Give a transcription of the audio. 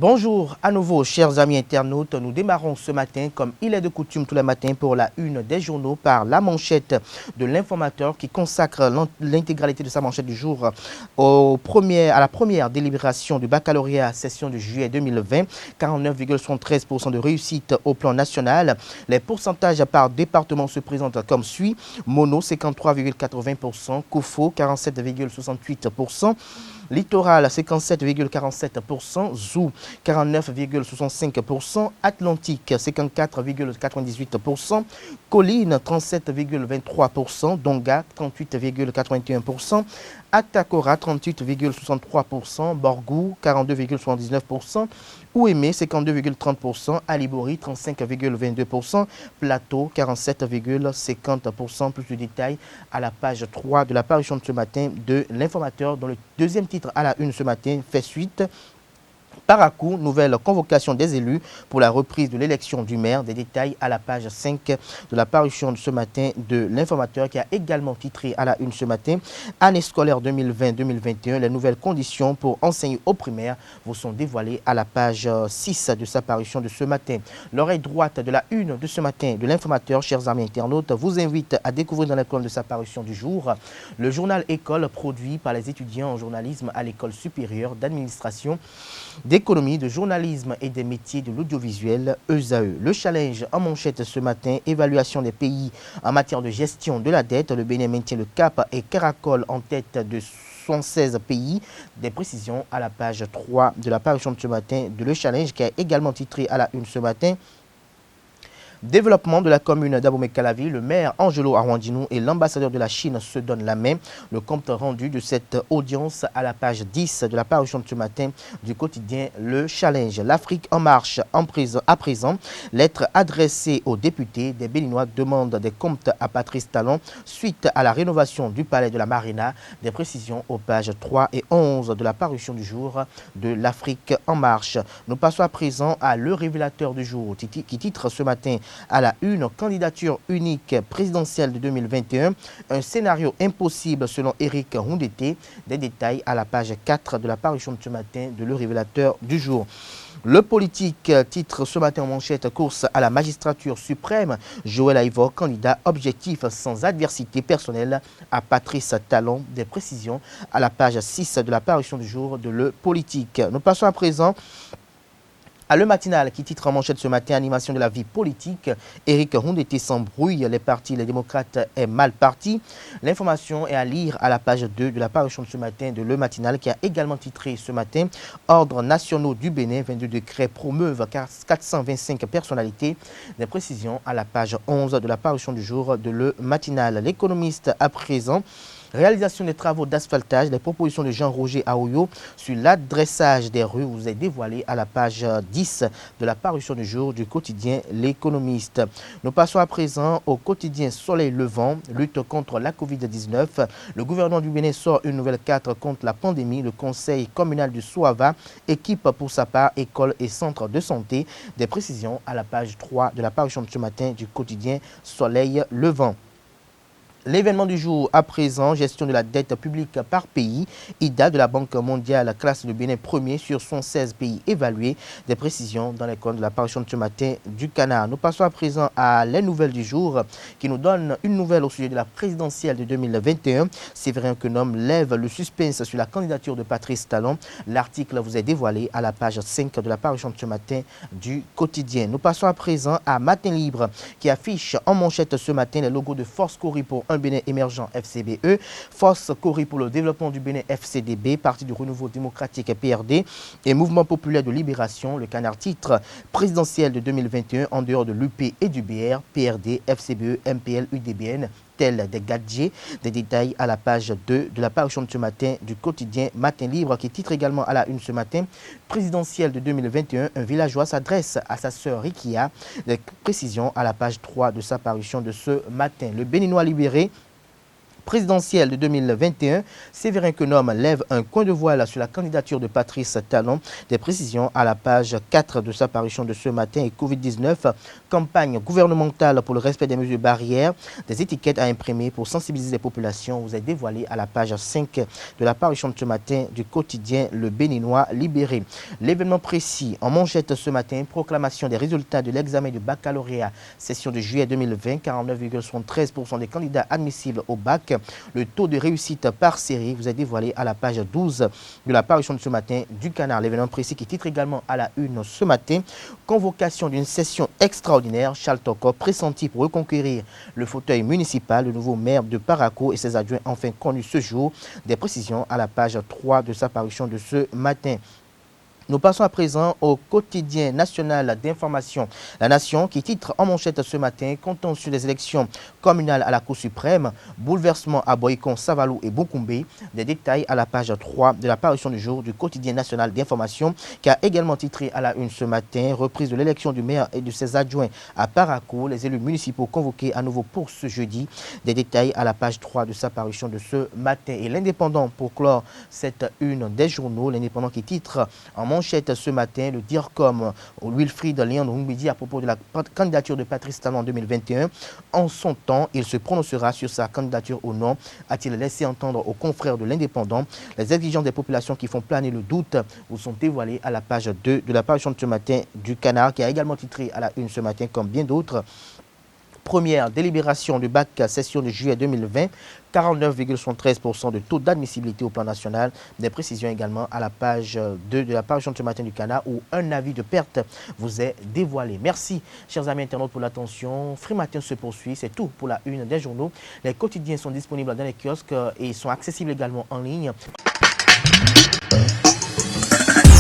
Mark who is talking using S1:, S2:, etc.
S1: Bonjour à nouveau, chers amis internautes. Nous démarrons ce matin, comme il est de coutume tous les matins, pour la une des journaux par la manchette de l'informateur qui consacre l'intégralité de sa manchette du jour à la première délibération du baccalauréat session de juillet 2020. 49,73% de réussite au plan national. Les pourcentages par département se présentent comme suit. Mono 53,80%, Koufo 47,68%. Littoral 57,47%, Zou 49,65%, Atlantique 54,98%, Colline 37,23%, Donga 38,81%, Atakora 38,63%, Borgou 42,79%, Ouémé 52,30%, Alibori 35,22%, Plateau 47,50%. Plus de détails à la page 3 de la parution de ce matin de l'informateur, dont le deuxième titre à la une ce matin fait suite. Par à coup, nouvelle convocation des élus pour la reprise de l'élection du maire. Des détails à la page 5 de la parution de ce matin de l'informateur, qui a également titré à la une ce matin. Année scolaire 2020-2021, les nouvelles conditions pour enseigner au primaire vous sont dévoilées à la page 6 de sa parution de ce matin. L'oreille droite de la une de ce matin de l'informateur, chers amis internautes, vous invite à découvrir dans la colonne de sa parution du jour le journal École produit par les étudiants en journalisme à l'École supérieure d'administration, d'économie, de journalisme et des métiers de l'audiovisuel, ESAE. Le challenge en manchette ce matin, évaluation des pays en matière de gestion de la dette. Le Bénin maintient le cap et caracole en tête de 76 pays. Des précisions à la page 3 de la parution de ce matin de Le Challenge, qui a également titré à la une ce matin. Développement de la commune d'Abomey-Calavi, le maire Angelo Arwandinou et l'ambassadeur de la Chine se donnent la main. Le compte rendu de cette audience à la page 10 de la parution de ce matin du quotidien Le Challenge. L'Afrique en marche à présent. Lettre adressée aux députés. Des Béninois demandent des comptes à Patrice Talon suite à la rénovation du palais de la Marina. Des précisions aux pages 3 et 11 de la parution du jour de l'Afrique en marche. Nous passons à présent à le révélateur du jour qui titre ce matin à la une, candidature unique présidentielle de 2021, un scénario impossible selon Éric Houndété. Des détails à la page 4 de la parution de ce matin de le révélateur du jour. Le politique titre ce matin en manchette, course à la magistrature suprême. Joël Aïvor, candidat objectif sans adversité personnelle à Patrice Talon. Des précisions à la page 6 de la parution du jour de Le Politique. Nous passons à présent à Le Matinal, qui titre en manchette ce matin, animation de la vie politique. Éric Houndété s'embrouille, les partis, les démocrates est mal parti. L'information est à lire à la page 2 de la parution de ce matin de Le Matinal, qui a également titré ce matin Ordre nationaux du Bénin, 22 décrets promeuvent 425 personnalités. Des précisions à la page 11 de la parution du jour de Le Matinal. L'économiste à présent. Réalisation des travaux d'asphaltage, les propositions de Jean-Roger Aoyo sur l'adressage des rues vous est dévoilé à la page 10 de la parution du jour du quotidien L'Économiste. Nous passons à présent au quotidien Soleil Levant, lutte contre la Covid-19. Le gouvernement du Bénin sort une nouvelle carte contre la pandémie. Le conseil communal du Souava équipe pour sa part écoles et centres de santé. Des précisions à la page 3 de la parution de ce matin du quotidien Soleil Levant. L'événement du jour à présent, gestion de la dette publique par pays. IDA de la Banque mondiale classe le Bénin premier sur 116 pays évalués. Des précisions dans les colonnes de la parution de ce matin du Canard. Nous passons à présent à les nouvelles du jour qui nous donnent une nouvelle au sujet de la présidentielle de 2021. Séverin Quenom lève le suspense sur la candidature de Patrice Talon. L'article vous est dévoilé à la page 5 de la parution de ce matin du quotidien. Nous passons à présent à Matin Libre qui affiche en manchette ce matin les logos de Force Cori pour un Bénin émergent FCBE, Force Cori pour le développement du Bénin FCDB, Parti du Renouveau démocratique PRD et Mouvement populaire de libération. Le Canard titre présidentiel de 2021 en dehors de l'UP et du BR, PRD, FCBE, MPL, UDBN, tel des gadgets. Des détails à la page 2 de la parution de ce matin du quotidien Matin Libre qui titre également à la une ce matin présidentielle de 2021, un villageois s'adresse à sa sœur Rikia. Des précisions à la page 3 de sa parution de ce matin. Le Béninois libéré présidentielle de 2021, Séverin Quenome lève un coin de voile sur la candidature de Patrice Talon. Des précisions à la page 4 de sa parution de ce matin. Et Covid-19, campagne gouvernementale pour le respect des mesures barrières, des étiquettes à imprimer pour sensibiliser les populations. Vous est dévoilé à la page 5 de la parution de ce matin du quotidien Le Béninois Libéré. L'événement précis en manchette ce matin, proclamation des résultats de l'examen du baccalauréat session de juillet 2020, 49,73% des candidats admissibles au bac. Le taux de réussite par série vous est dévoilé à la page 12 de la parution de ce matin du Canard. L'événement précis qui titre également à la une ce matin, convocation d'une session extraordinaire. Charles Toko pressenti pour reconquérir le fauteuil municipal. Le nouveau maire de Parakou et ses adjoints enfin connus ce jour. Des précisions à la page 3 de sa parution de ce matin. Nous passons à présent au quotidien national d'information. La Nation qui titre en manchette ce matin, contentieux des élections communales à la Cour suprême, bouleversement à Boycon, Savalou et Boukoumbe. Des détails à la page 3 de la parution du jour du quotidien national d'information qui a également titré à la une ce matin, reprise de l'élection du maire et de ses adjoints à Parakou, les élus municipaux convoqués à nouveau pour ce jeudi. Des détails à la page 3 de sa parution de ce matin. Et l'Indépendant pour clore cette une des journaux, l'Indépendant qui titre en manchette ce matin, le DIRCOM Wilfried Léon Ngumbidi à propos de la candidature de Patrice Talon en 2021. En son temps, il se prononcera sur sa candidature ou non, a-t-il laissé entendre aux confrères de l'Indépendant. Les exigences des populations qui font planer le doute vous sont dévoilées à la page 2 de la parution de ce matin du Canard, qui a également titré à la une ce matin, comme bien d'autres. Première délibération du bac session de juillet 2020, 49,73% de taux d'admissibilité au plan national. Des précisions également à la page 2 de la parution de ce matin du Canard où un avis de perte vous est dévoilé. Merci, chers amis internautes, pour l'attention. Free Matin se poursuit. C'est tout pour la une des journaux. Les quotidiens sont disponibles dans les kiosques et sont accessibles également en ligne.